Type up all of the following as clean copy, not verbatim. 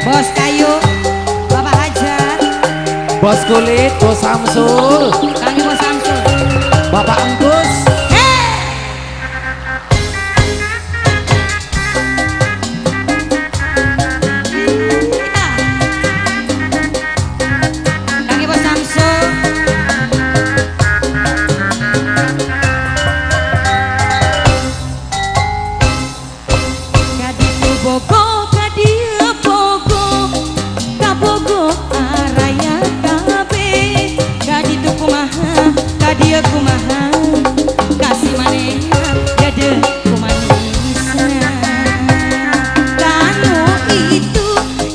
Bos kayu, Bapak Hajar. Bos kulit, Bos Samsul. Kang Bos Samsul. Bapak Enggus. Kang Bos Samsul. Kaditu Bogo. Dia kumaha kasih manehna dede kumanisna kanu itu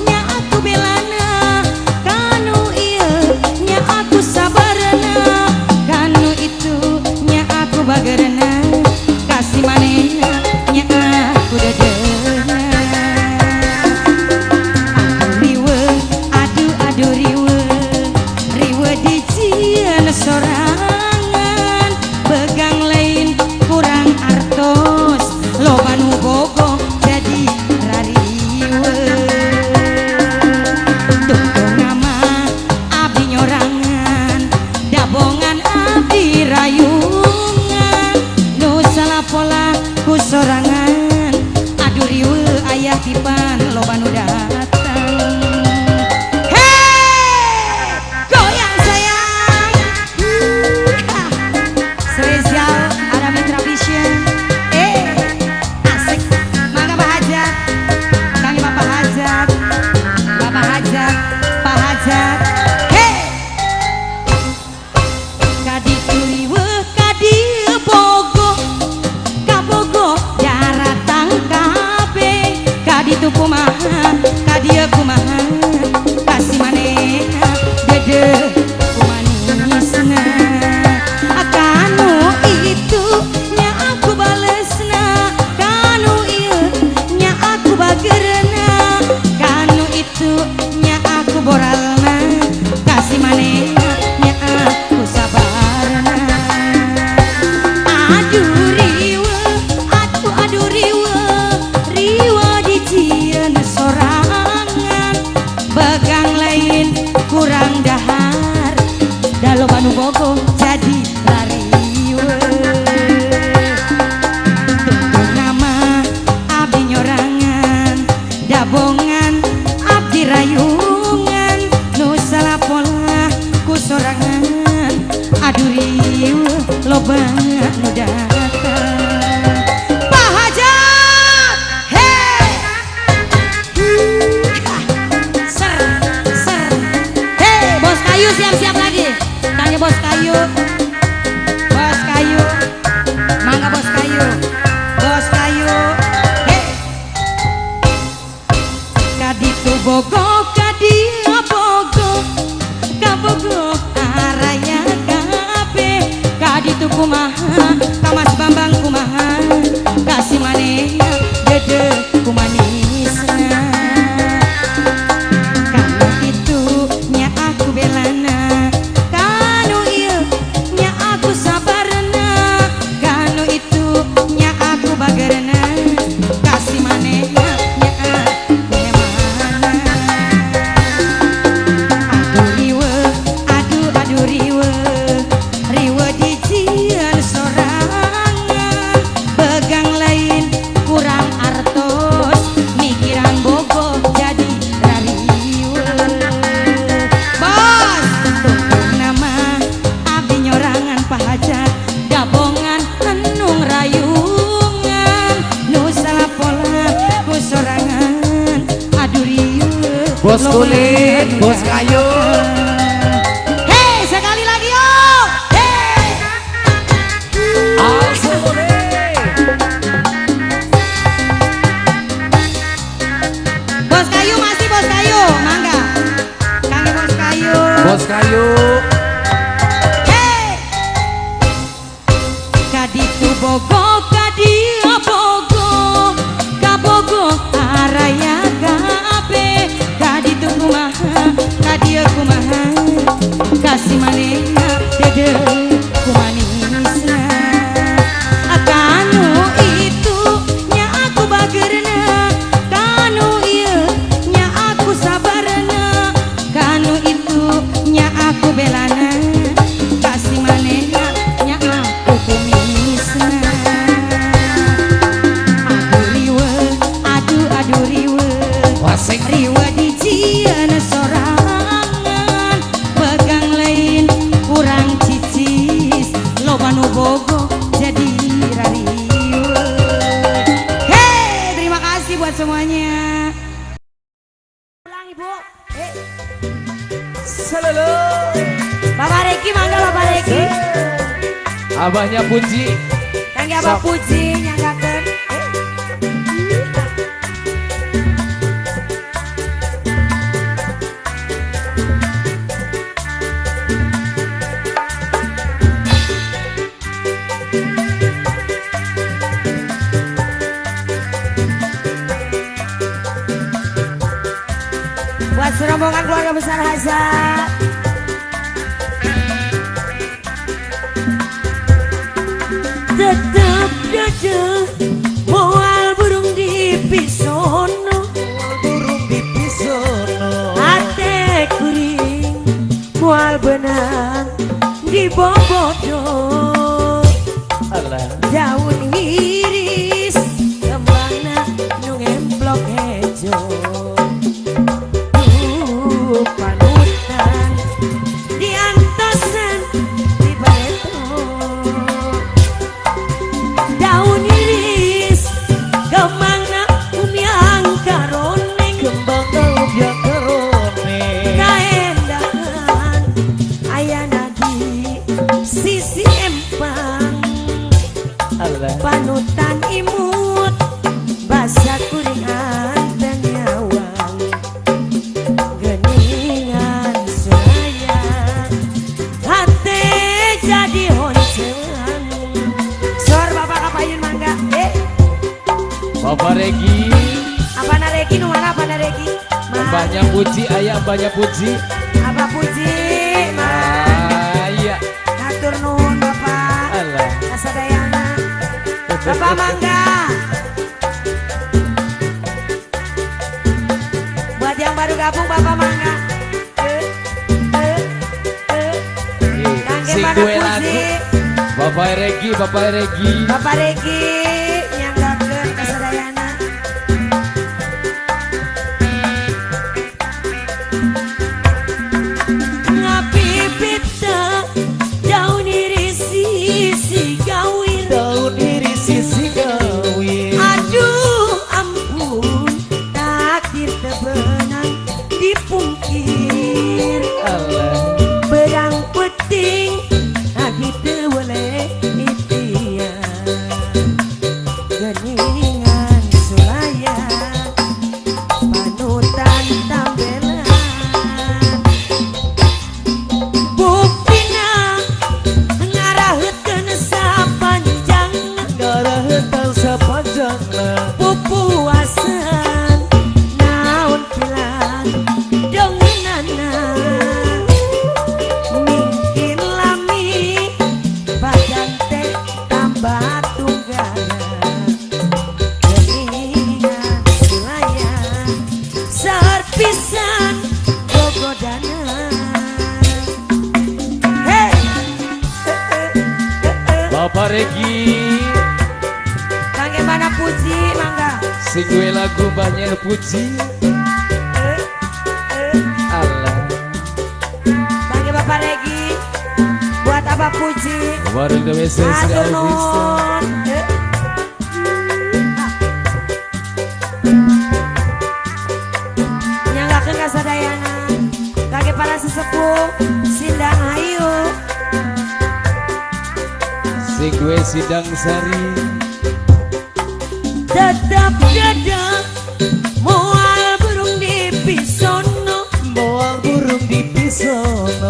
nya aku belana kanu ieu nya aku sabarna kanu itu nya aku bagerna kasih manehna nya aku dedena riwe aduh riwe di cieun sorang sorangan aduh riwe ayah tipan loba nu datang hei goyang sayang spesial ada Mitra Vision asik mangga Pak Hajat Kang Bapak Hajat Bapak Hajat Pak Hajat hei kaditu riwe kadieu bogo kaditu kumaha kadia kumaha kasih manehna dede kumanisna kanu itu nya aku balesna kanu ieu nya aku bagerna kanu itu nya aku boralna kasih manehna nya aku sabarna aduh riwe aduh riwe sorangan begang lain kurang dahar dalu banu bogo jadi lariwe tutup nama abdi nyorangan dabongan abdi rayungan nu salapola ku sorangan aduh riwe loba nu datang siap-siap lagi tanya bos kayu mangga bos kayu hei kaditu bogo kadia bogo kabogo araya kape kaditu kumaha kamas bambang kumaha kasih manehna dede kumanisna kanu itu nya aku belana kasih manehna nya aku emana aduh riwe di cieun sorangan begang lain kurang artos mikiran bogo jadi rariwe bos tutup nama abdi nyorangan Pak Hajat dabongan tenung rayungan nu salapola ku sorangan aduh riwe Bos kulit, Bos kayu. hei sekali lagi yo hei Bos kayu masih bos kayu Bos kayu. Hey, kaditu bogo kadia bogo kabogo araya kabe kaditu kumaha kadia kumaha kasih manehna dede kumanisna kanu itu nya aku bagerna kanu ieu nya aku sabarna kanu itu nya aku belana kasih manehna nya aku kumisna aduh riwe aduh riwe Wasik. riwe dijieun sorangan pegang lain kurang cicis loba nu bogo jadi rariwe. Hei, terima kasih buat semuanya. Ulang ibu. Salalo. Bapak Reki mangga Bapak Reki. Abahnya Puji. Kangge Abah Puji nyanggakeun. Buat serombongan keluarga besar Hazat. Tetap dada moal burung di pisono, Burung di pisono. ate kuring moal benang di bobodo. Alah. Daun iris kembangna nu ngemplok hejo. Panutan diantosan di bareto. Daun iris kembangna umyang karone. Kembangna umyang karone. Kaendahan ayana di sisi empang. Alah. Panutan imut basa kuringan dan nyawang geningan suraya hati jadi honcelan. Sor bapak kapayun mangga. Bapak Regi. Apa nareki nu mana apa nareki? Mbahnya Puji, ayah mbahnya Puji. Apa Puji? Iya. Atur nuhun bapak. Alah. Kasadayana. Bapak mangga. Buat yang baru gabung bapak mangga. Kangge Sing mana kue Puji? lagu. Bapak Regi, Bapak Regi. Bapak Regi nyanggakeun kasadayana. Ngapipita daun iris sisi gawir. Daun iris sisi gawir. Aduh ampun takdir tebenang dipungkir. Alah. Berang peting lagi teu boleh ikhtiar. Geningan sulaya panutan tambelan. Buktina ngaraheutkeun sapanjang Ngaraheutang sapanjangna. pupuasan naon pilan dongenana. Mungkin lami badan teh tambah tunggana. Geningan sulaya sahar pisan gogodana. Hey! Bapak Regi. Kangge mana Puji mangga. Sing kue lagu mbahnya Puji. Alah. Kangge Bapak Regi. Buat apa Puji? Baru ke WC Atur nuhun. Nyanggakeun kasadayana. Kangge para sesepuh Sindang Ayu. Sing kue Sidang Sari. Tetap dada moal burung di pisono. Moal burung di pisono.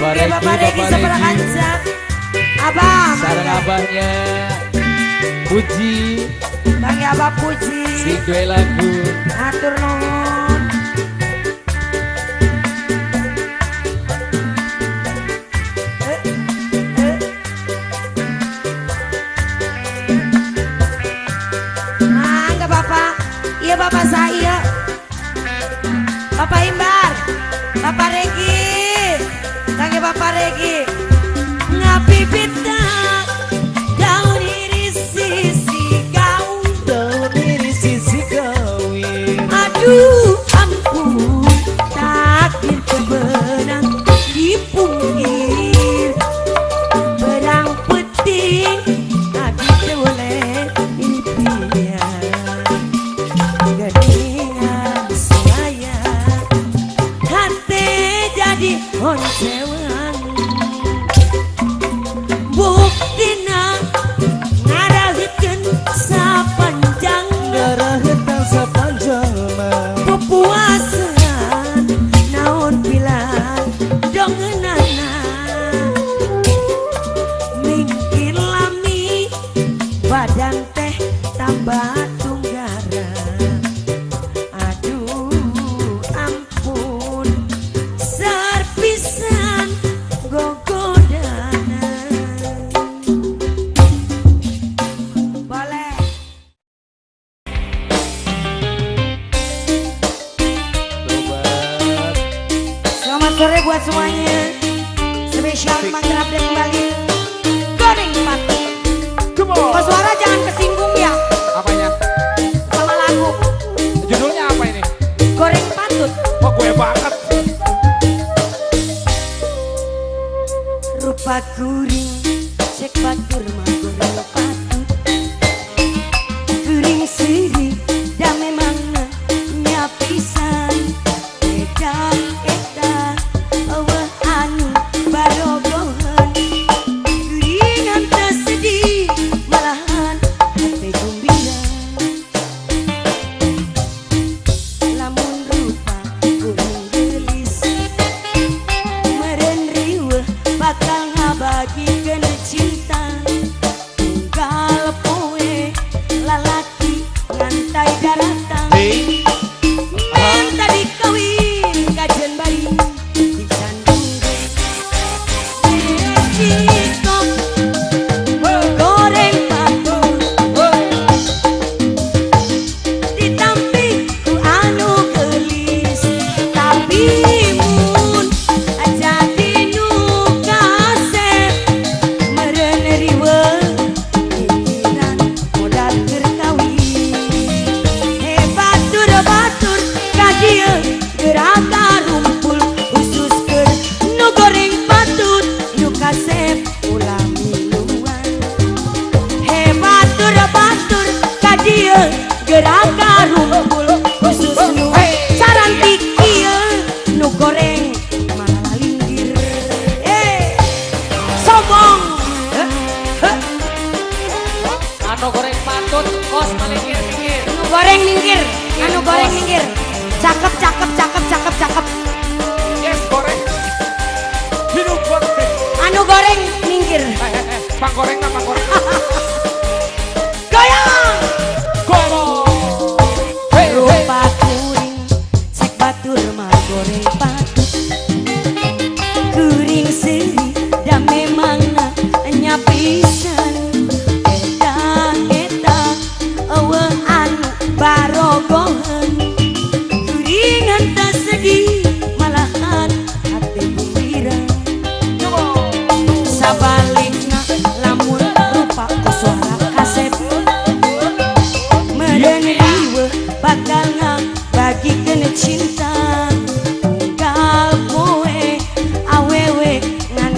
Bapak Oke, Bapak Regi seberang ancak. Abah, sarang abahnya Puji Bang Abah Puji. sing duwe lagu Atur nuhun. Mangga Bapak. Iya Bapak saya. Bapak Imbar. Bapak Regi. Tangge Bapak Regi. Ngapipita daun iris sisi kau. daun ini sisi kawin. Aduh ampun, takdir kebenang di punggir berang peting adi boleh impian gadingan saya hati jadi oncewan buktina ngarahkeun sapanjang Darah hitam sepanjang mah. kepuasan naon pilan dongenana mingkir lami badan teh tambah tunggara aduh ampun serpisan gogodana boleh. Tobat. Selamat sore buat semuanya. Spesial manggil update kembali. Goreng patut. Kok suara jangan kesinggung ya Apanya? sama lagu. Judulnya apa ini? Goreng patut. Kok gue banget? Rupa kuring cek batur mah goreng patut. Kuring siri dah memang nyapisan. Eta eueuh anu barogohan. Kuringan teu sedih malahan hate gembira. Lamun rupa kuring gelis meureun riweuh bakal ngabagikeun cinta. Tunggal poe lalaki ngantai daratan. Hey. Yang tadi kawin kajen bari di Sandung Cikok goreng patut ditampi ku anu gelis tapi mun jadi nu kasep meureun riweuh pikiran modal keur kawin. Batur kadia geraka rumpul khusus keur nu goreng patut nu kasep ulah minuman. Batur kadia geraka rumpul khusus nu sarantik ieu nu goreng malah linggir. Sombong. Anu goreng patut kos minggir. Anu goreng minggir, anu goreng minggir. Cakep, cakep, cakep, cakep, cakep. Yes goreng. Hidup goreng. Anu goreng minggir. Pang goreng apa goreng? Goyang. Goreng. Hey, hey. Rupa kuring cek batur mah goreng patut. Kuring seri dah memang nyapisan. Eta eueuh anu barogohan. Kuringan teu sedih malahan hati gembira. Sabalikna lamun rupa ku suara kasep meureun riweuh bakal ngabagikeun cinta. Tunggal poe awewe ngan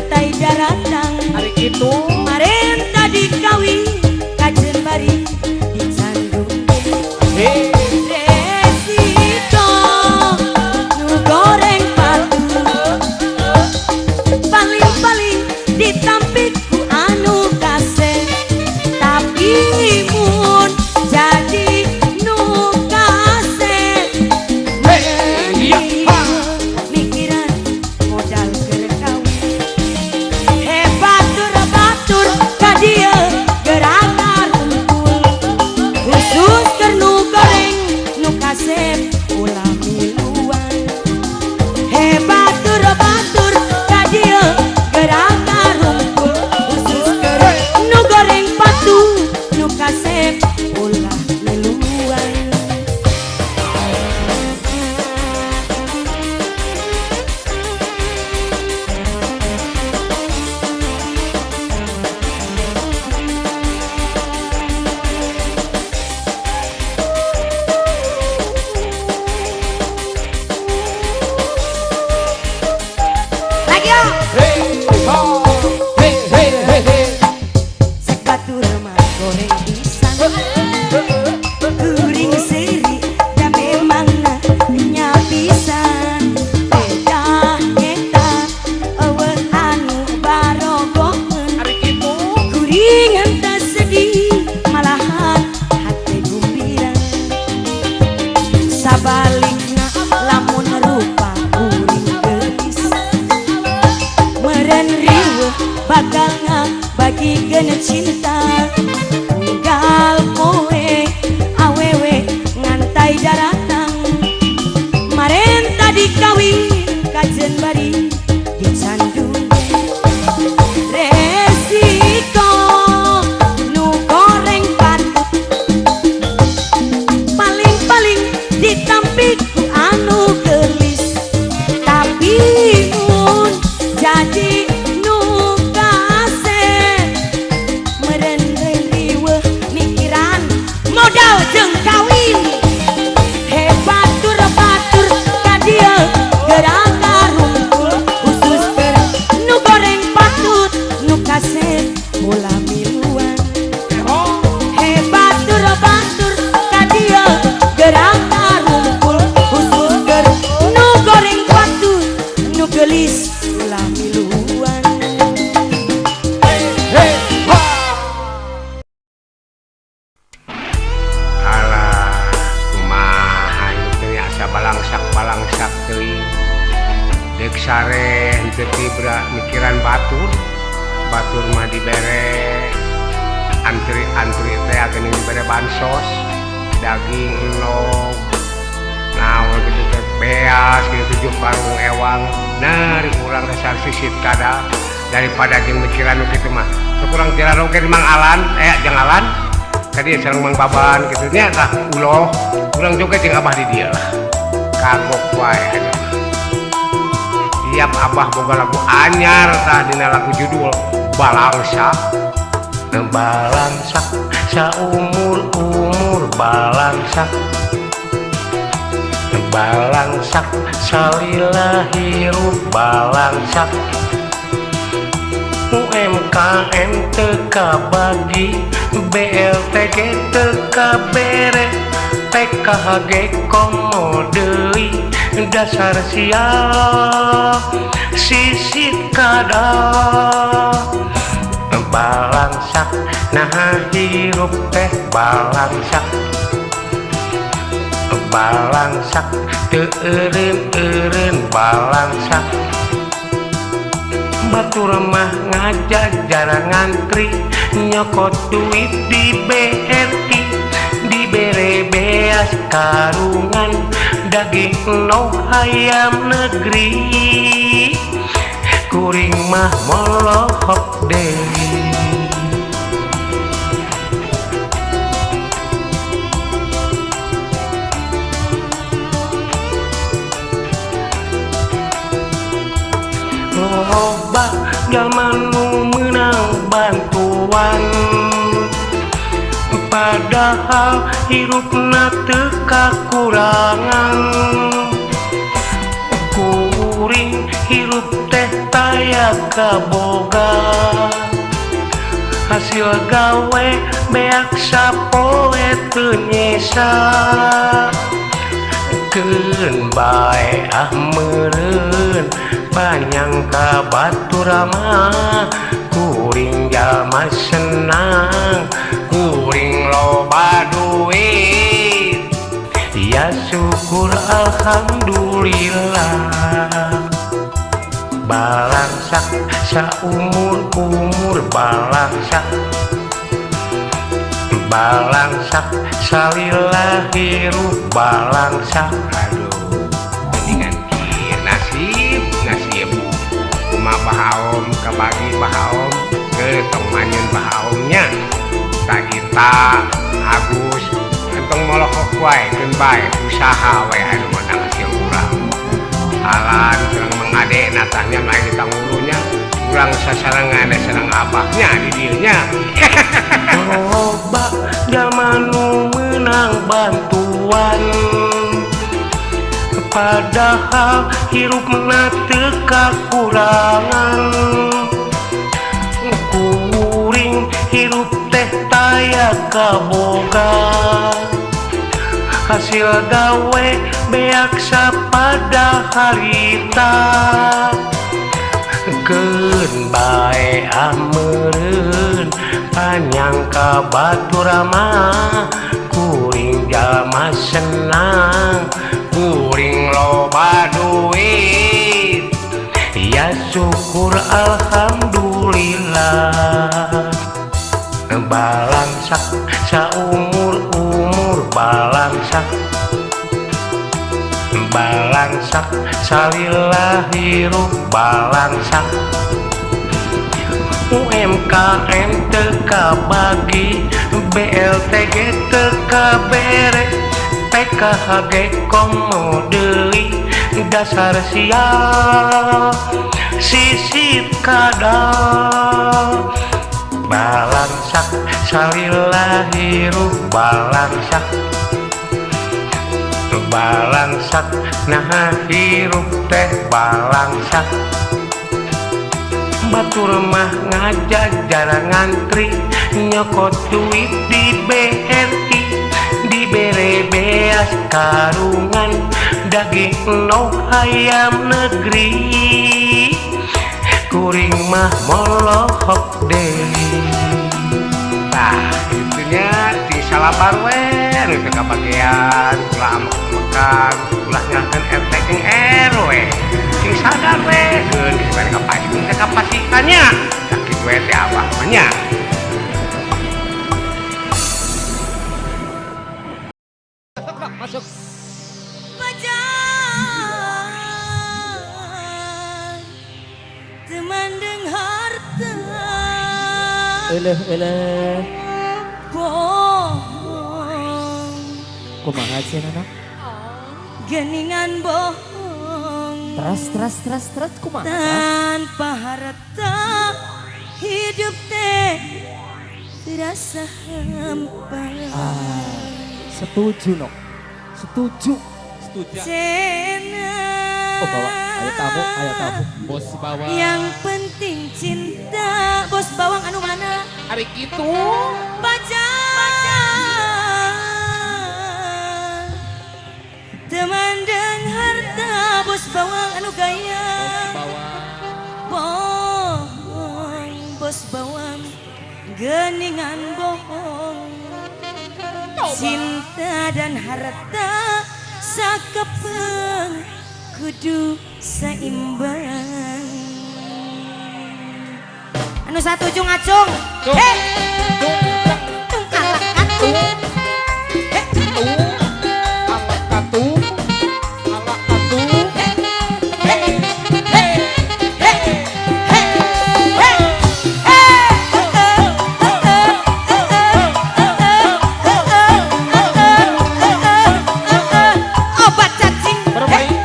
Ayo Hey, ho, hey, hey, hey, hey. sek batur mah goreng pisang kuring seri da memang nya pisan beda eta eueuh anu barogokeun Ari kitu. kuring henteu sedih malahan hate gumbira sabalikna lamun rupa kuring geus meureun riweuh bakal ngabagikeun cinta unggal poe awewe ngantai daratang maren tadi kawin kajen bari dicandu resiko nu goreng patut paling-paling ditampik ku anu gelis tapi mun jadi nu kaset meureun riweuh mikiran modal jeung kawin hebat batur ka dieu gerak karungkul khusus keur nu goreng patut nu kaset bola miluan hebat batur ka dieu gerak karungkul khusus keur nu goreng patut nu gelis bola miluan. Hey, ho. Alah, kumaha hidup teh asa balangsak teuing. Deuk sare henteu tibra mikiran batur mah dibere antri teh ageun dibere bansos, daging enog, naon kitu teh beas kitu 7 karung ewang. Nah, kurang dasar sisit kada daripada jeung mikiran nu kitu mah. Kurang jalan oge Mang Alan, jeung Alan. Kadi sareng Mang Baban kitu nya tah uloh, urang joget jeung abah di dieu lah. Kagok wae atuh. Tiap abah boga lagu anyar tah dina lagu judul Balangsak. Balangsak saumur balangsak. Balangsak salila hirup balangsak. UMKM teu kabagi, BLTG teu kabere, PKHG komo deui, dasar sial sisit kada. Balangsak nah hirup teh balangsak. Balangsak teu eureun balangsak. Batur mah ngajajar ngantri nyokot duit di BRI dibere beas karungan daging enog ayam negeri kuring mah molohok deui. Loba jalma nu meunang bantuan padahal hirupna teu kakurangan. Kuring hirup teh taya kaboga hasil gawe beak sapoe teu nyesa. Keun bae meureun panjang ka batur mah kuring jalma senang kuring loba duit ya syukur alhamdulillah. Balangsak saumur balangsak. Balangsak salila hirup balangsak. Aduh mendingan kieu nasib kumaha bahaom kabagi bahaom ke tong manyeun bahaomnya tagita Agus entong molokok wae keun bae usaha wae anu menang hasil urang. Alan sareng Mang Ade natahnya main di tangulunya urang sasarengan sareng abahnya di dieu nya. Loba jalma nu meunang bantuan padahal hirup teu kakurangan. Kuring hirup teh taya kaboga, hasil gawe beak sapada harita. Keun bae ameureun panjang ka batur mah, kuring jalma senang, kuring loba duit, ya syukur alhamdulillah. Balangsak saumur-umur balangsak, balangsak salillah hirup balangsak. UMKM teu kabagi, BLTG teu kabere, PKH komo deui, dasar sial sisit kadal. Balangsak salillah hirup balangsak, balangsak nah hirup teh balangsak. Batur mah ngajajar ngantri, nyokot duit di BRI, dibere beas karungan, daging no ayam negeri, kuring mah molohok deui. Nah itunya di salabar we nu teu kabagean, ulah amek-amekan, ulah nyalahkeun RT jeung RW. Sing sadar we geun dibere kapasitan teh kapasitannya. Sakit we teh abah mah nya. Masuk. Pajan temandeng harta Eleh. bohong, Kumaha sih anak? geningan bohong. Teras kumaha? Tanpa harta hidup teh terasa hampa. Setuju no. Setuju. Cena Oh bawa, ayo tamu. Bos bawa. yang penting cinta. Bos bawang anu mana? Hari gitu. Pajan teman dan harta. Bos bawang anu gaya. Bohong, bos bawang geningan bohong. Cinta dan harta sakepeng kudu seimbang. Anu satuju ngacung. Heh. Tung alak atung. Heh. Alak katu. Heh. Heh. Heh. Heh. Obat cacing. Bermain.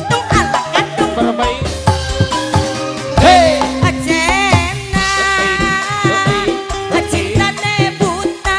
Tung alak atung. Bermain. Hey. Acena cinta teh buta.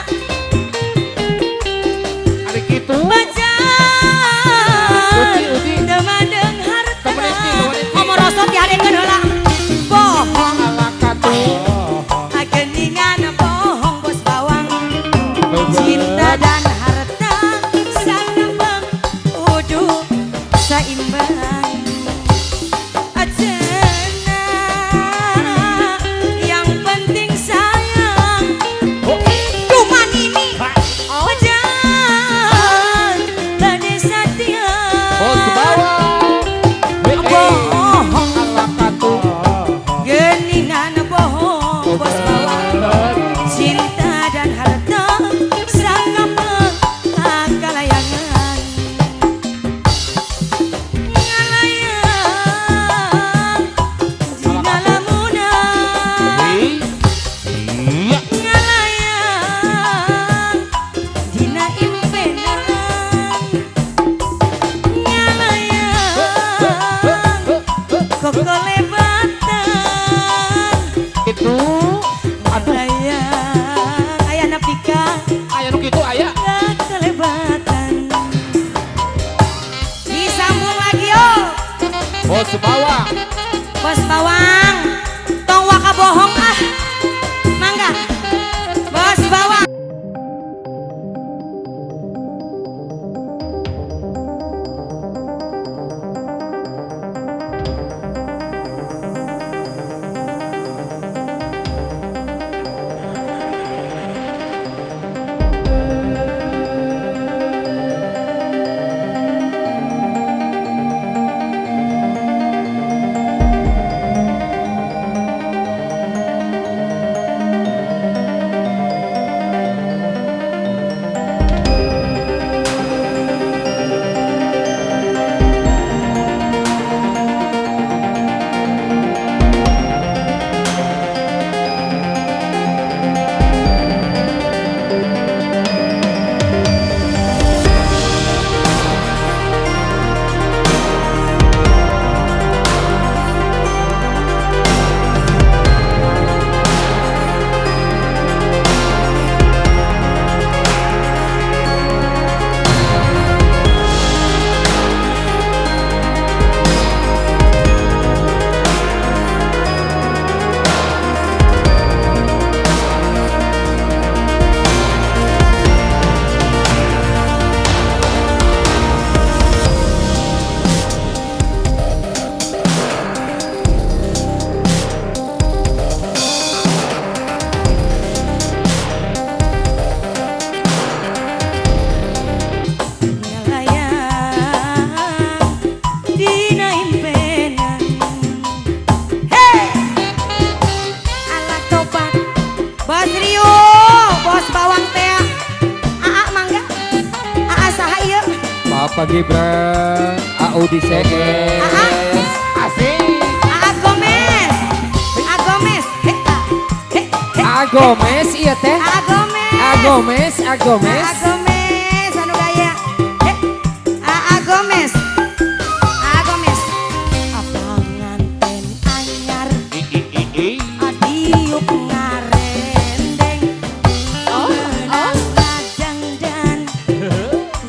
Gibran, AU di CS. Asik. Gomez. Gomez. Gomez iya teh. Gomez. Gomez. Gomez anu gaya. Gomez. Gomez. Apa nganten anyar. Adiuk ngarendeng. Ladang dan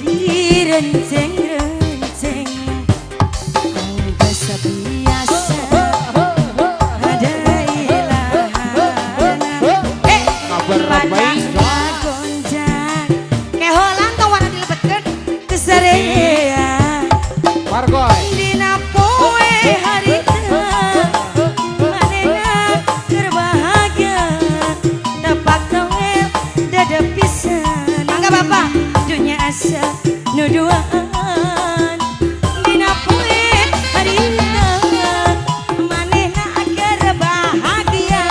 direnceng-renceng. Angges biasa. Ada ilahan. Kabar baik. Gonjang. Keholan tau warna dilebetkeun kesarean. Margoy. Dina poe harita manehna keur bahagia tepak tongel dada pisan. Mangga Bapak dunya asa nuduaan. Dina poe harita manehna keur bahagia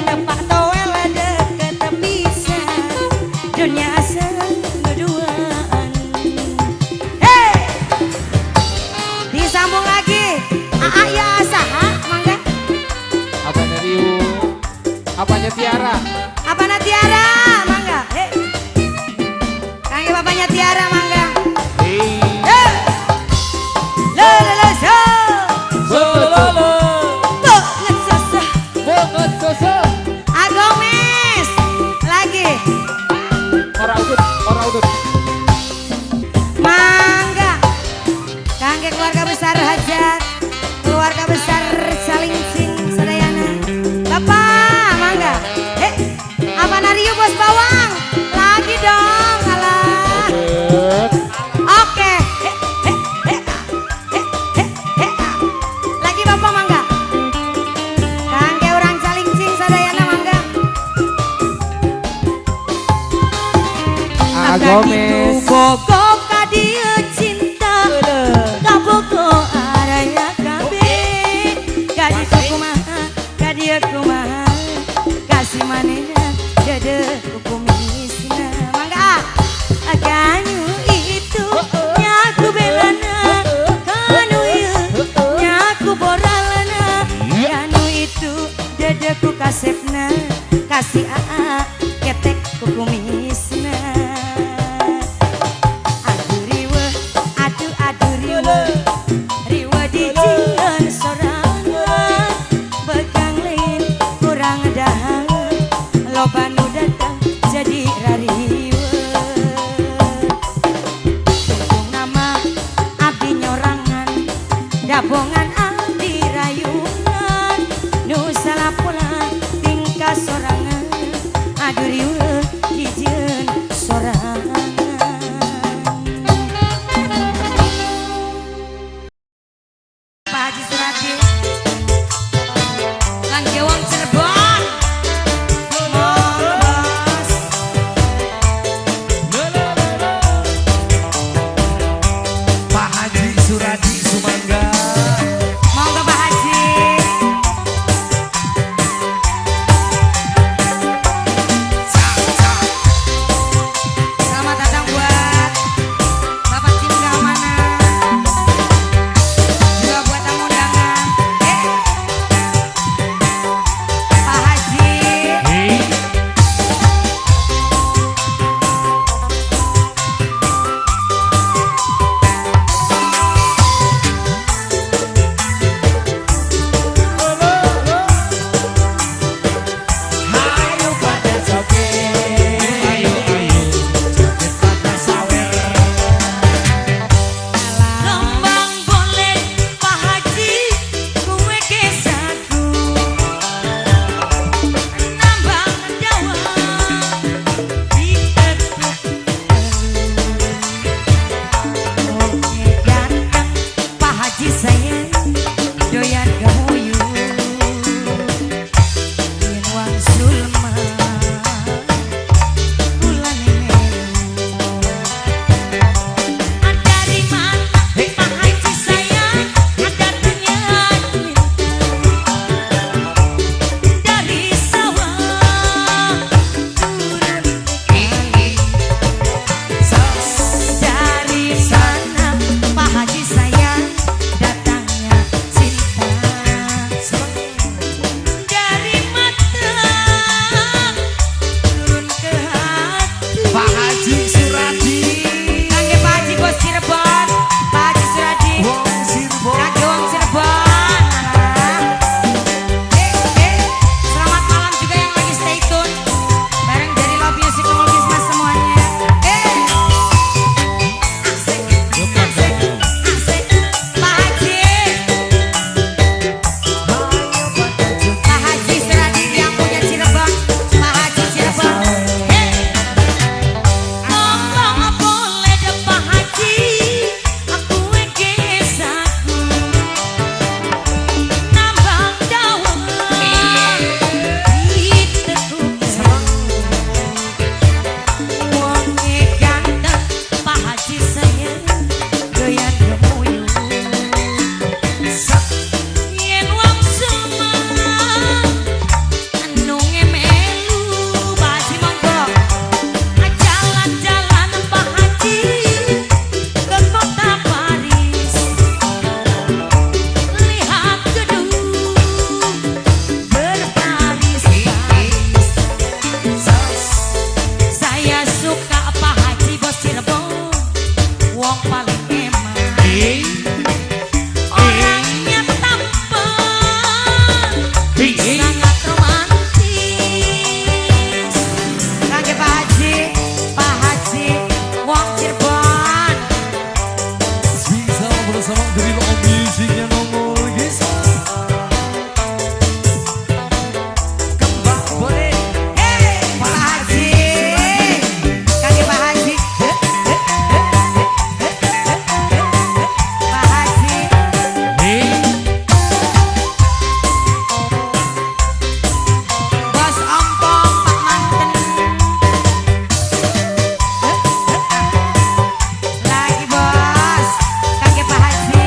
tepak tongel deket pisan. Dunya asa nuduaan. Hey! Disambung lagi. Ya saha mangga. Apanya Riu? Apanya Tiara? Apana Tiara mangga. Kangge bapaknya Tiara mangga. Hei. Le so. Bololo. Tuh ngesasa. Banget soso. Gomez. Lagi. Ora udut. Mangga. Kangge keluarga besar Hajat. Keluarga besar Salingsing Sadayana. Bapak mangga. Apa Nario Bos Bawang? Lagi dong, alah. Oke. Lagi Bapak mangga. Kangge orang Salingsing Sadayana mangga. Gomez. Bogo ka dieu cinta. Kabogo araya kabeh. Gadis kumaha, ka dieu kumaha. Kasih manehna dede kumisna. Mangga. Kanu itu nyaku belana. Kanu ieu nyaku boralana. Kanu itu dedeku kasepna. Kasih ketek kumisna. Riwa dijieun sorangan. Begang lain kurang dahang. Loba nu datang jadi rariwa. Tungtung nama abdi nyorangan. Dabongan abdi rayungan. Nu salapulan tingkah sorangan. Aduh riwa dijieun sorangan. Pak Haji Suradi Langgewang Cirebon. Bos. Pak Haji Suradi Sumangga. musiknya nongol guys. Kembang boleh. Hei, Pak Haji. Kaki Pak Haji. Pak Haji. Bos Ompong, Pak Manten. Lagi bos. Kaki Pak Haji.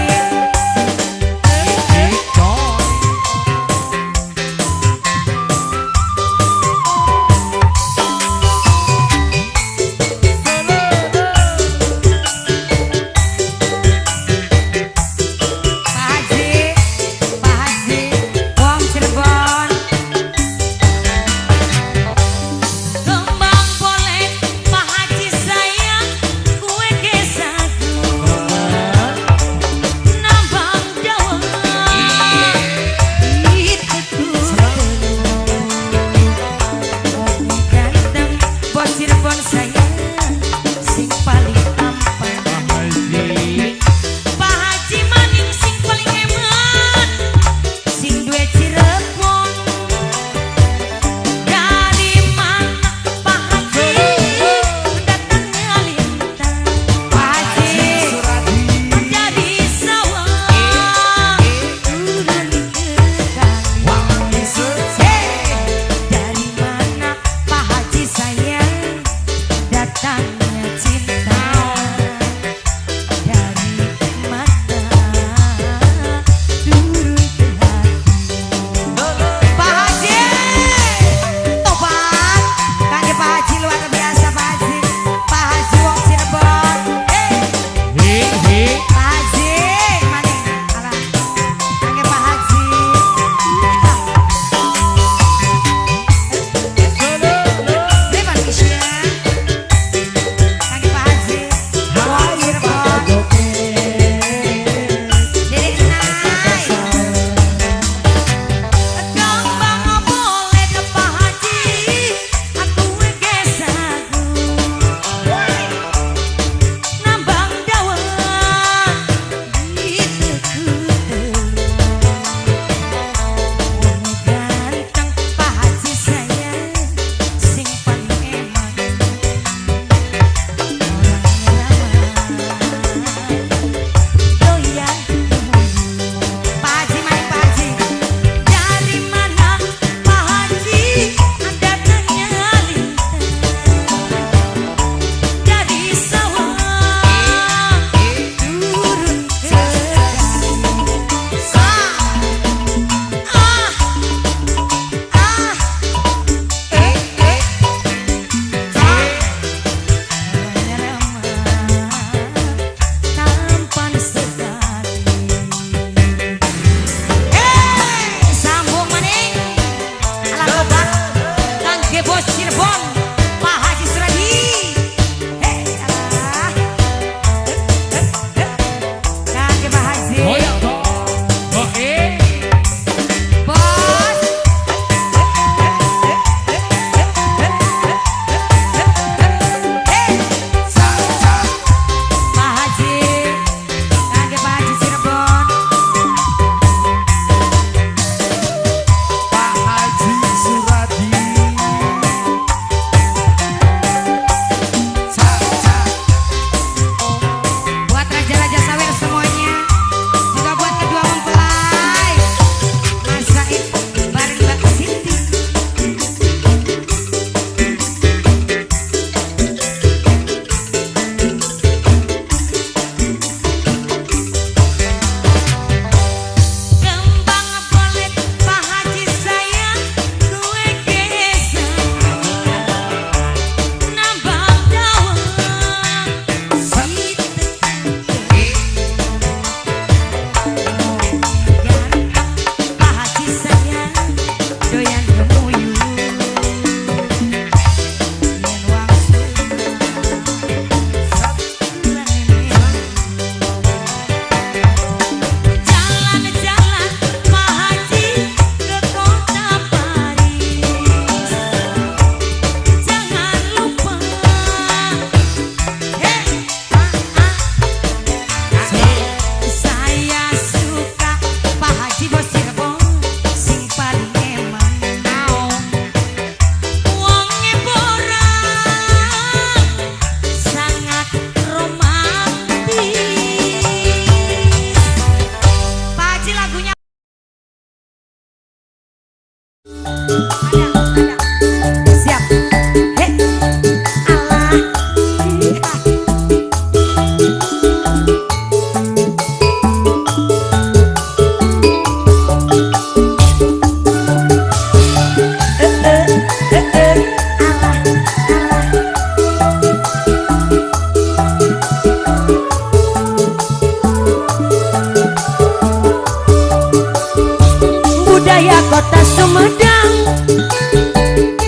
Sumedang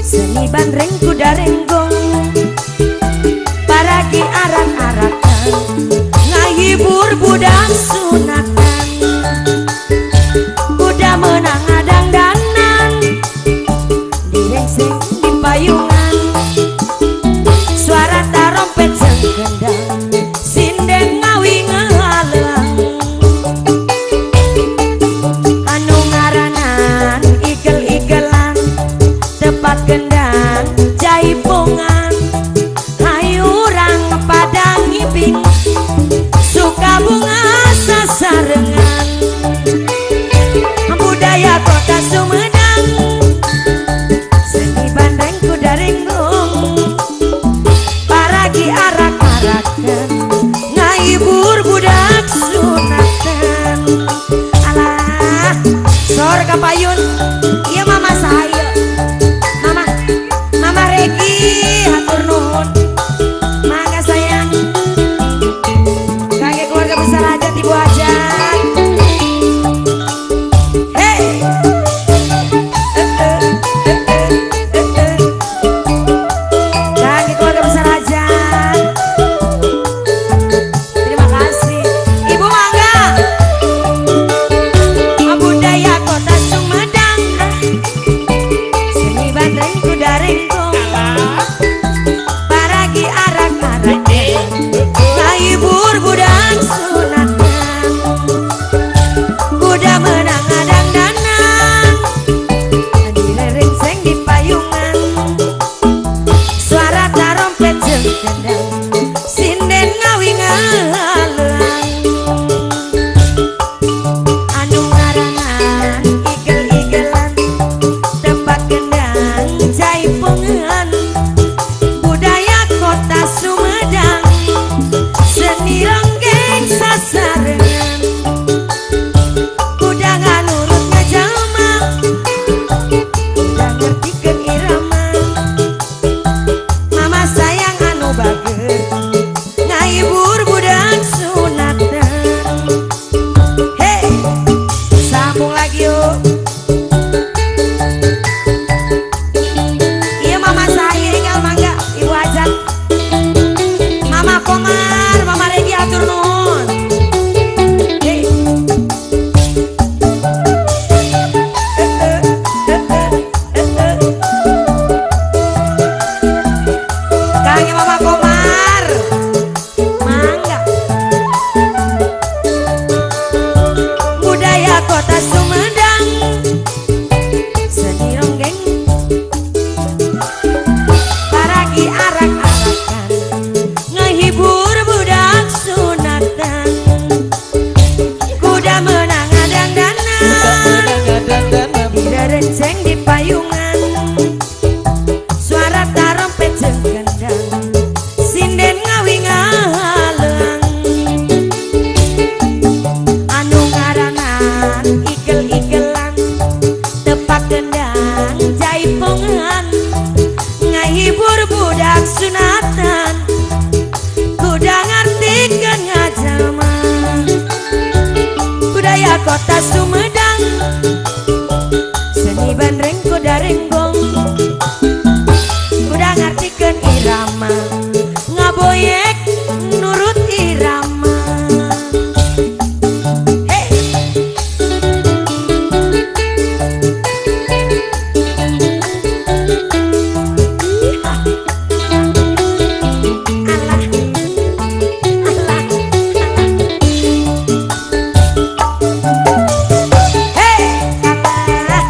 seni bandreng kuda renggong paragi arak-arakan ngahibur budak sunatan kuda menang adang danan direngseng di payungan suara tarompet jeung gendang sinden ngawi ngehaleang anu ngaranan igel-igelan tepat gendang jaipongan hayu urang padang ngibing suka bunga sasarengan budaya kota Sumedang seni bandeng kuda renggong paragi arak-arakan ngahibur budak sunatan alah sor kapayun iya mama saya mama Regi hatur nuhun mangga sayang kakek keluarga besar hajat ibu hajat hey kakek keluarga besar hajat terima kasih ibu mangga budaya kota Sumedang seni bandeng kuda renggong paragi arak-arakan ngahibur budak sunatan kuda menang adang danang direrengseng di payungan suara tarompet jeung gendang sinden ngawi ngehaleang anu ngaranan igel-igelan tempat gendang jaipongan budaya kota Sumedang seni ronggeng sasarengan kuda nganurut ngajalma kuda ngertikeun irama mama sayang anu bager ngahibur budak sunatan hey sambung lagi yuk iya mama saya tinggal mangga ibu hajat mama Komar mama Regi atur nuhun hey kakek mama Komar mangga budaya kota Sumedang seni ronggeng paragi arak-arakan ngehibur budak sunatan kuda menang adang danan direrengseng di payungan suara tarompet jeung gendang sinden ngawi ngahaleang anu ngaranan igel-igelan tepat gendang jaipongan ngahibur budak sunatan kuda ngartikeun ngajalma budaya kota Sumedang seni bandreng kuda renggong kuda ngartikeun irama ngaboyek nurut irama hey alah hey alah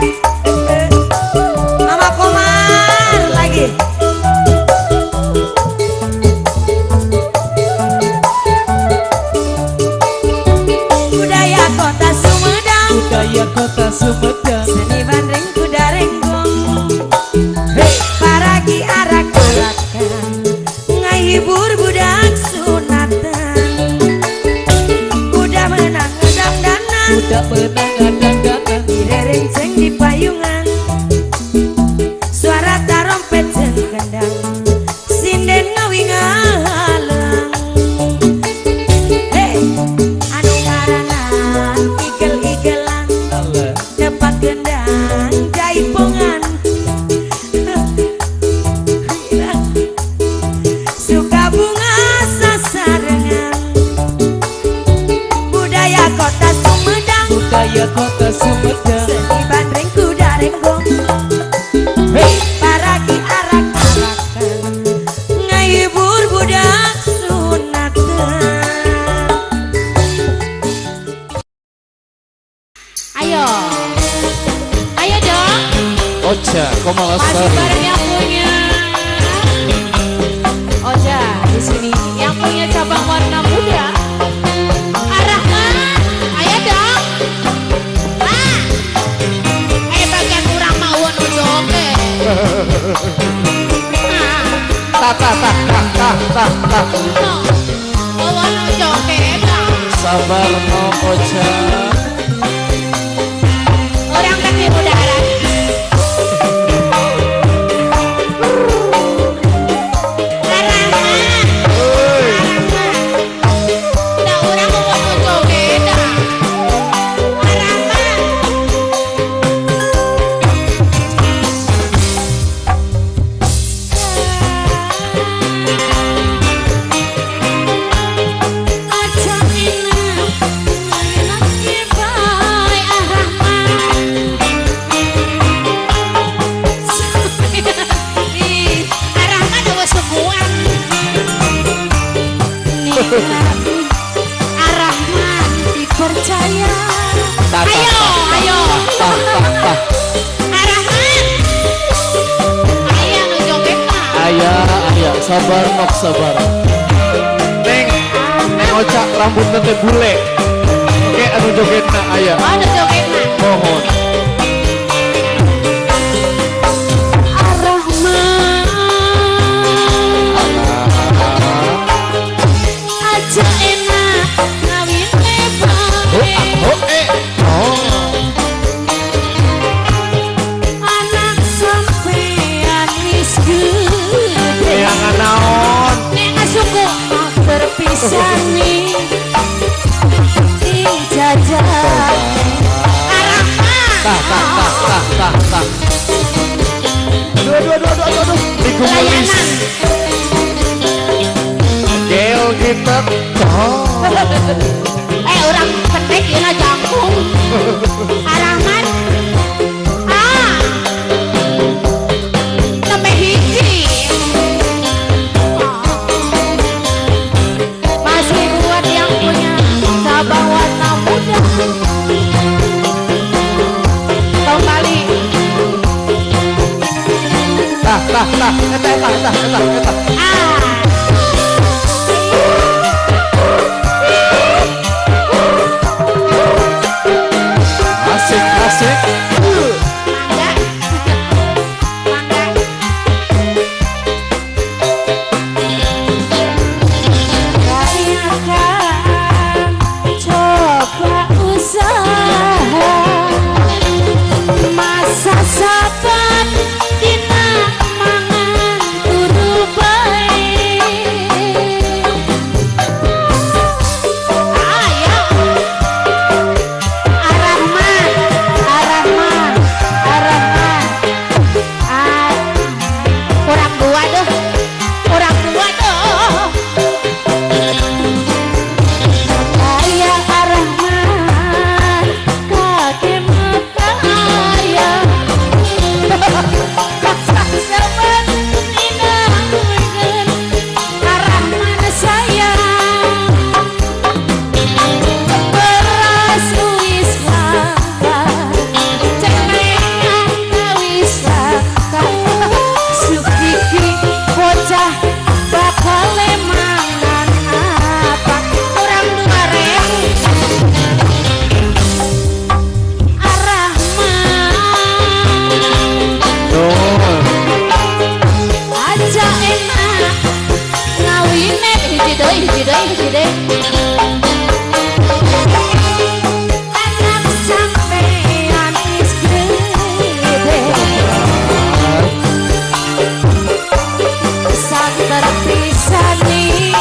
mama Komar lagi budaya kota Sumedang Budaya kota Sumedang seni bandreng kuda renggong paragi arak-arakan ngahibur budak sunatan kuda menang adang danan kuda menang adang danan direrengseng di payungan suara tarompet jeung gendang sinden ngawi ngahaleang hey anu ngaranan igel-igelan Allah tepat gendang jahit Jaya kota Sumedang. Seni bandreng kuda renggong Hey, paragi arak-arakan ngahibur budak sunatan. Ayo ayo dong Ocha, kau malah masih sari. bareng yang punya Oja di sini yang punya cabang warna muda Arahman. Ayo dong bagian kurang mau nujoke Tak. mau nujoke Sabar no Ocha. orang kaki udara Arahman dipercaya. Ayo Arahman ayo nu joget mah. Ayah, sabar nok sabar. Neng Ocha rambut nanti bule. Oke, anu jogetna ayah. Oh nu joget mah. Mohon. Arahman aja enak ngawin bae. Anak sampean wis gede. Yang naon? Nek asuku terpisah nih jajan Arahman. Tah. Aduh. Dikumelis. Layanan Gel gitu. orang pendek ya jangkung Arahman sampai hiji masih buat yang punya cabang warna muda kembali Asik. rayakan coba usaha masa saban dina mangan turu bae. Ayo Arahman orang dua doh Ayah Arahman kakek mata ayah paksa zaman dinamakan Arahman sayang beras wis langka cengengan wis langka sukiki bocah bakal mangan apa kurang 2.000 Arahman aja enak ngawinnya hiji deui anak sampean wis gede saat terpisah nih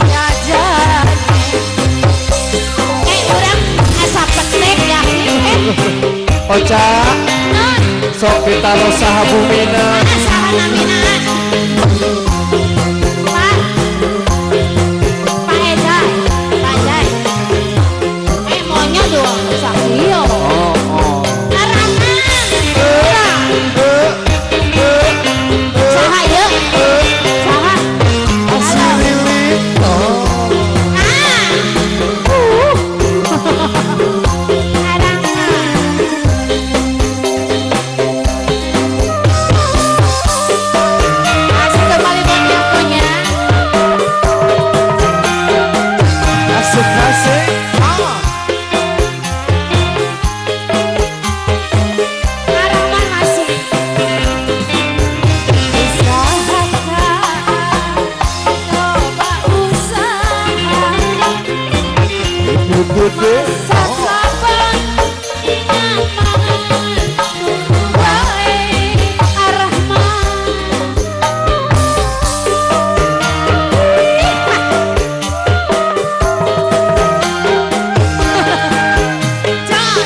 jajan orang asa petek ya Ocha, sok kita saha bumina. asa namina Pak Ejai maunya doang Iya. Oh. Arahman. Saha ya? Saha? Asli Lili. Oh. Asik kembali buat yang punya. Asik asik. Arahman masih. Coba usaha. Bude. Sasaban ingat wae Arahman. Jos.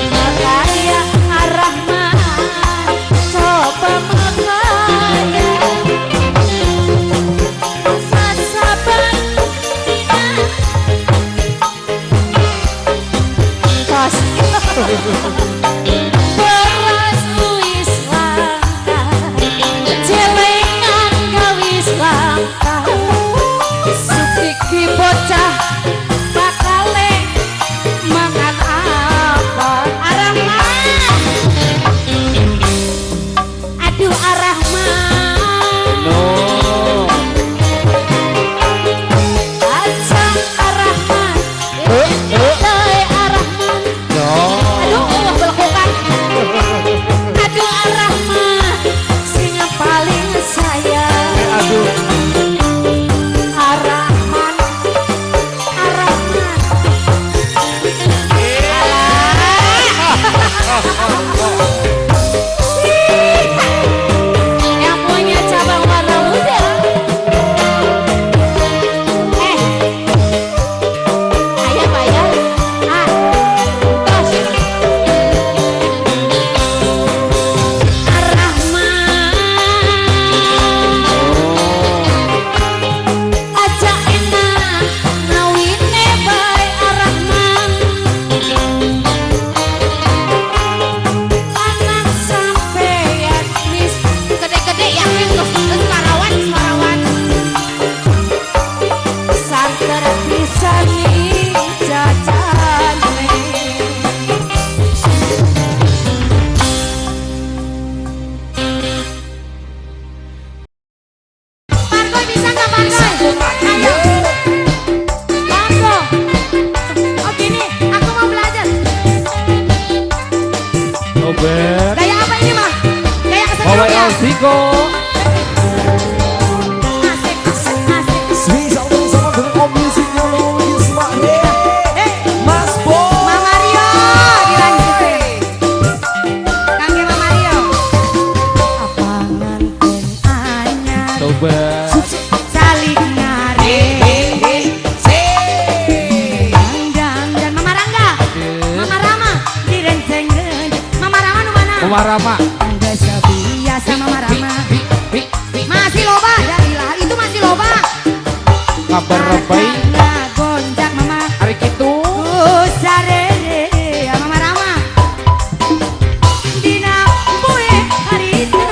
Makanya Arahman coba makanya sasaban tos beras wis langka celengan gawis langka supiki bocah bakale mangan apa Arahman. Aduh Arahman. No. Acang Arahman. Teh Arahman. No. Aduh belkokan. Aduh Arahman. Sing paling sayang. Aduh. Arahman. Arahman. Yang punya cabang warna muda. Ayah bayar. Tos. Arahman. Aja enak ngawine bae Arahman. Anak sampeyan wis gede-gede yakin terus parawan. Santer pisan nih jajane. Margo bisa nggak Margo? Ayo. Margo. Oh gini, aku mau belajar. Robert. Gaya apa ini mah? Gaya Bawa kesenggol ya? Elviko. Asik, asik, asik. Spesial bersama dengan Om Musiknya Loli Ismail. Mas Bo. Mama Rio dilanjutin. Kangge Mama Rio. Apa nganten anyar Robert. saling narik. Dan Mama Rangga, Mama Rama direncengkeun. Mama Rama nu mana? Umar Rama. Anda sebiasa Mama Rama. Masih loba darilah itu masih loba. Kabar baik. Gonjak Mama. Hari itu. Sarere Mama Rama. Dina poe harita.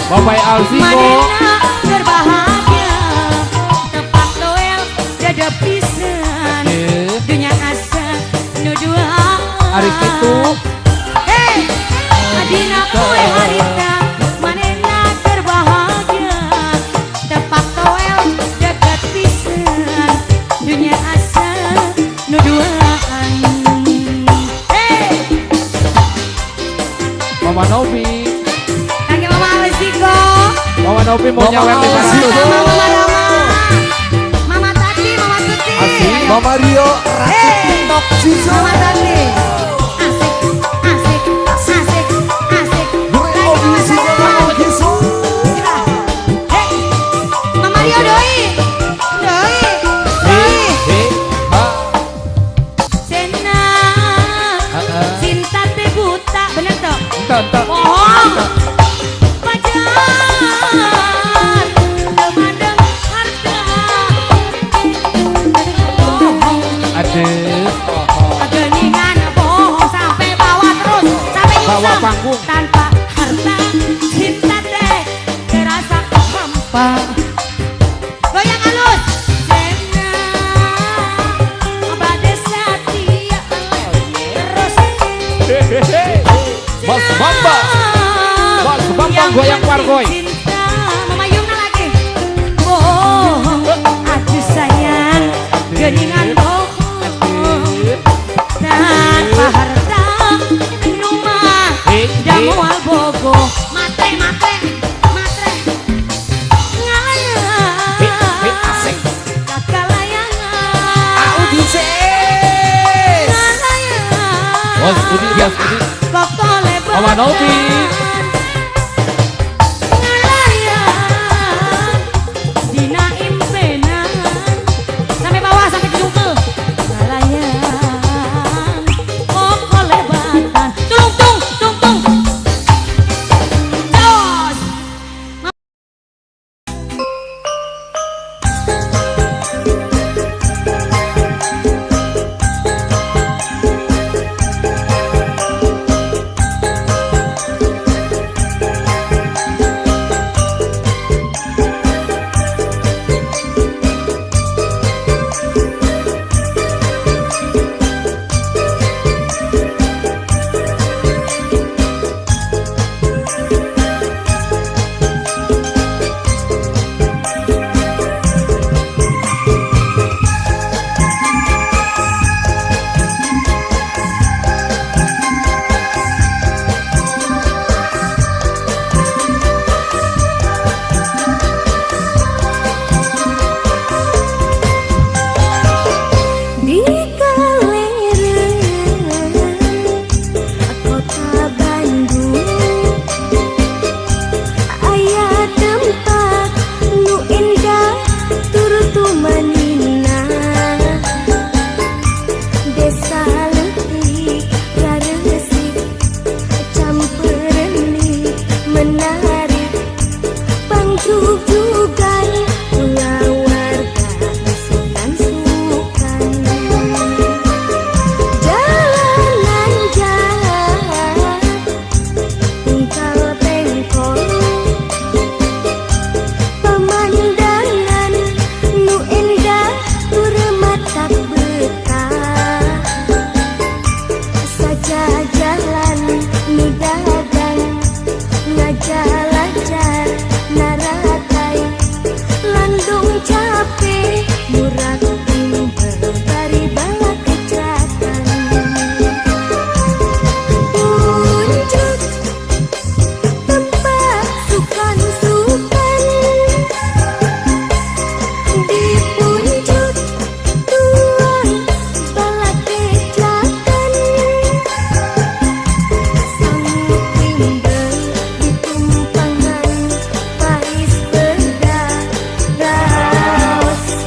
Bapak Alviko. Manena berbahagia. Tepat loel dada pisan. Dunia asa nu duaan. Hari itu. Hey, Adina poe harita. Manena berbahagia. Tepat loel dada pisan. Dunia asa nu duaan. Hey, Mama Novi. kaki Mama Alesiko. Mama Novi mau Mama nyawer di mana? Alesiko. Mama Rama. Mama Tati, Mama Tuti. Asik. Ayo. Mama Rio. Hey, Tok Ciso. Mama Tati. Asik, asik, asik, asik. Dengan Lagi Om Mama Musiknya Tati. Loli Ismail. Hey, Mama Rio doi. Doi. Doi. Ha. Sena. Cinta teh buta. Bener toh? Entah. Bohong. Pacar. Temandang Argoy. Cinta Mama Yumna lagi. Bohong, aduh sayang, geningan bohong. Tanpa harta, rumah, dan mual bogo. Matre, matre, matre. Ngalayang, kakak layangan. Audi ses. Ngalayang, Bos Budi, Bos Budi. koko lebar. Mama Novi. Ngalayang, dina impenan. Sampai bawah, sampai ke jungkel. Ngalayang, koko lebatan. Tung, tung, tung, tung. Jos. Di kota Bandung aya tempat nu indah turut manina desa leutik raresik campureun menarik pangjugjugan ulah warga sukan-sukan jalanan jalan tingkal tengkol pemandangan nu indah urmatak betah saja jalan nu dagang ngajalajar naratai landung capek murah timbel dari bala kejatan puncut tempat sukan-sukan di puncut tuan bala kejatan sang timbel di tumpangan pais beda raos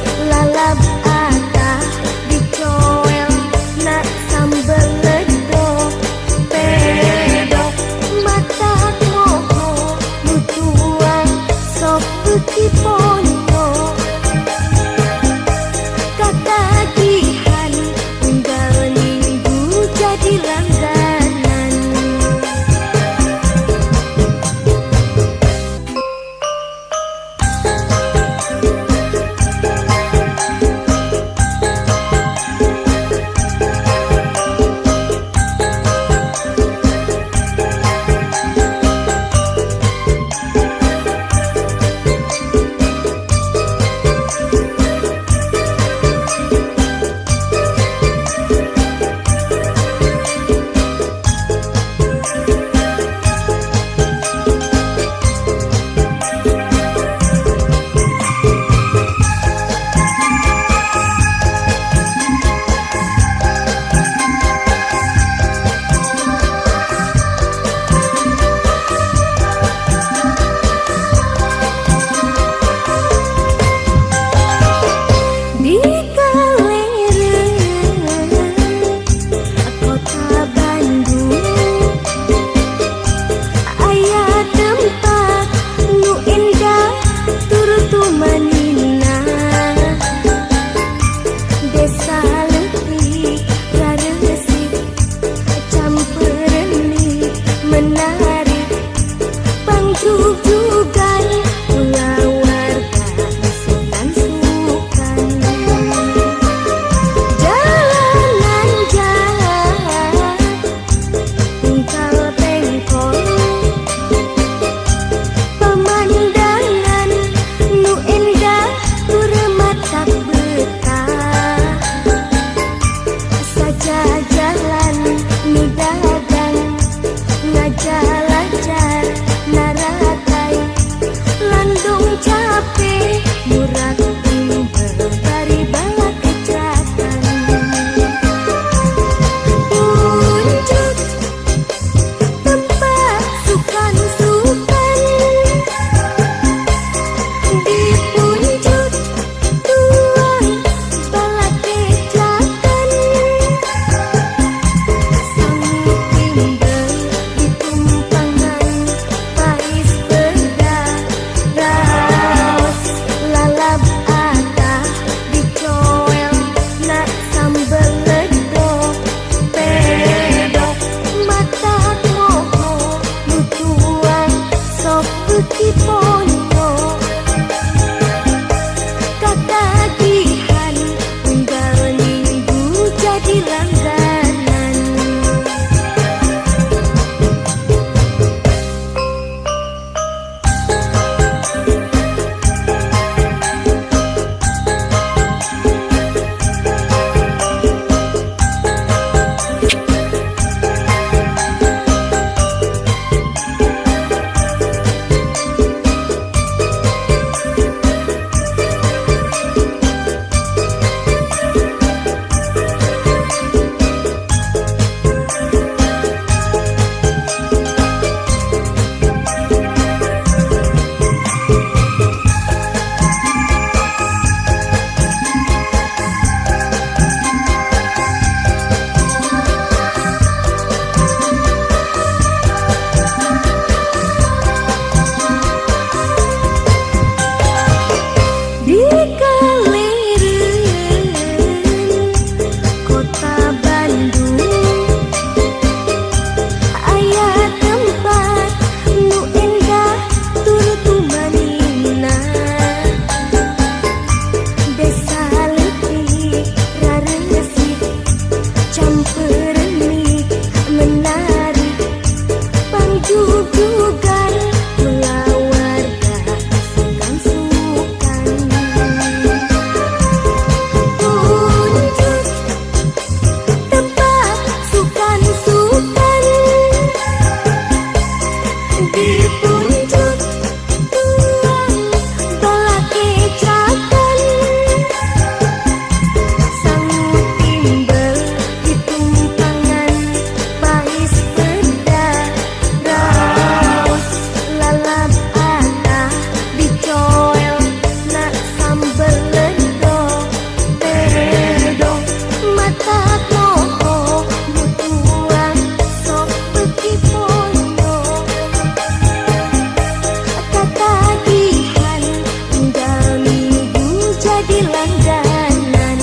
di langganan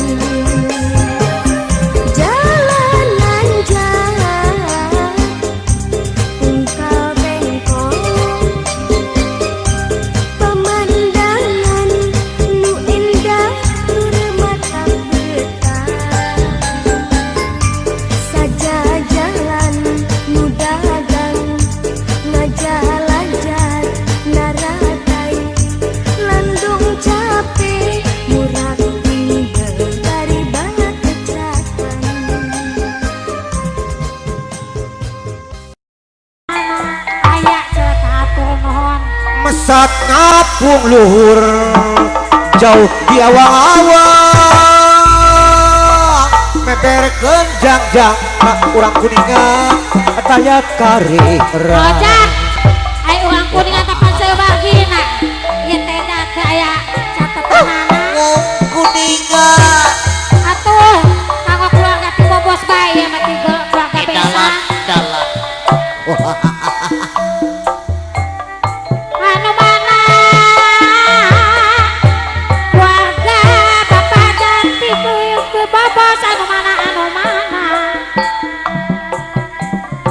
jalanan jalan ungkal bengkok pemandangan nu indah tur mata betah saja jalan nu dagang ngajalajah naratai landung capek murah tinggal dari banyak kecakan Ayak cekatur mohon. Mesat ngapung luhur jauh di awang-awang meberkeun jangjang nak urang kuningan taya karirang Ojak, ayo orang kuningan tepan sebagina. Ieu teh da teu aya catetanana. kuningan Atuh, kanggo keluarga ti bobos bae ya mah ti keluarga besan. Anu mana? Keluarga bapak ganti ke bobos anu mana anu mana?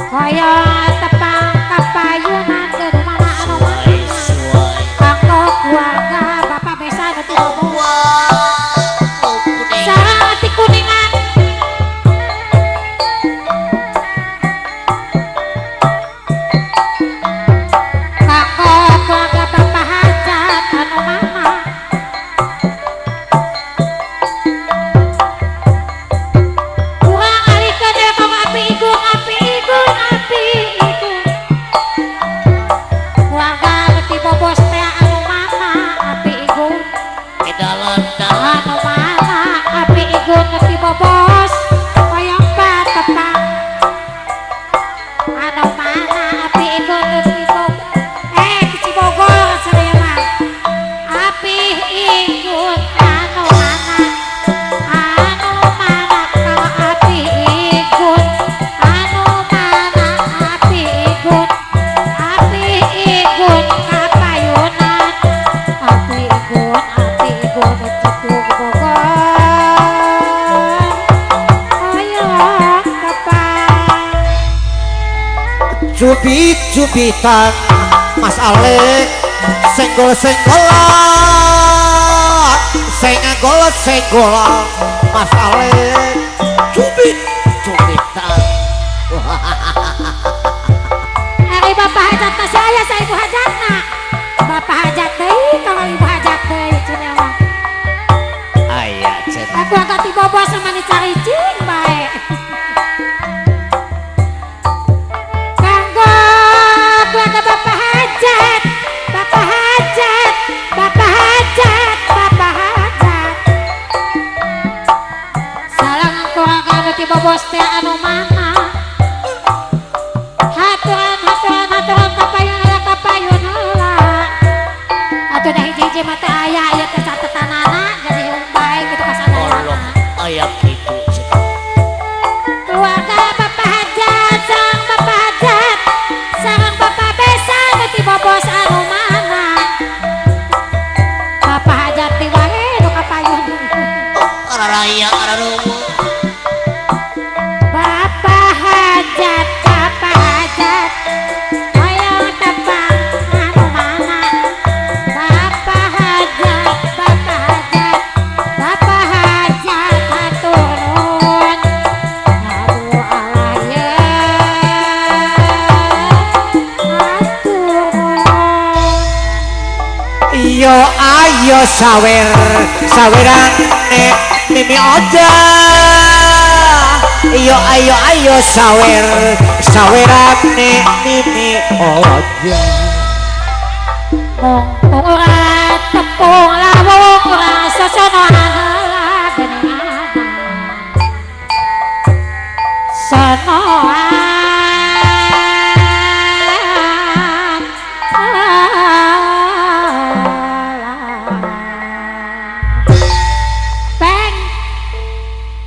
Kaya tepang kapayunan ke mana anu mana? Kanggo keluarga bapak besan anu ti bobos. Sareng ti kuningan. Kanggo keluarga bapak hajat anu mana? Kurang alikeun ya kang api igung api igung api igung. Keluarga ti bobos teh anu mana api igung. Anu mana api igun ngerti bobos koyong patepang anu mana api igun ngerti bobos di Cibogor saya mah api igun anu mana kalau api igun anu mana api igun kapayunan api igun itu Bogor ayo kapan cubit-cubitan Mas Alek senggol-senggolan senggol-senggolan Mas Alek cubit-cubitan hari bapak hajat na saya ibu hajat na bapak hajat deh kalau ibu hajat deh cina mah ayah cen aku angkat di bobos sama nih cari cing baik kanggo keluarga bapak hajat bapak hajat bapak hajat bapak hajat salam keluarga anu ti bobos teh anu mana haturan kapayun heula atuh da hiji-hiji mah teh aya ieu teh catetanana jadi bae gitu kasadayana ayah gitu keluarga bapak hajat sareng bapak besan ti bobos anu mana bapak hajat ti wae nu kapayun raya ararungu bapak hajat hoyong tepang anu mana bapak hajat hatur nuhun aduh alaya hatur nuhun iyo ayo saweran mimi oja iyo ayo saweran mimi oja mung urat tepung lawung ora sosono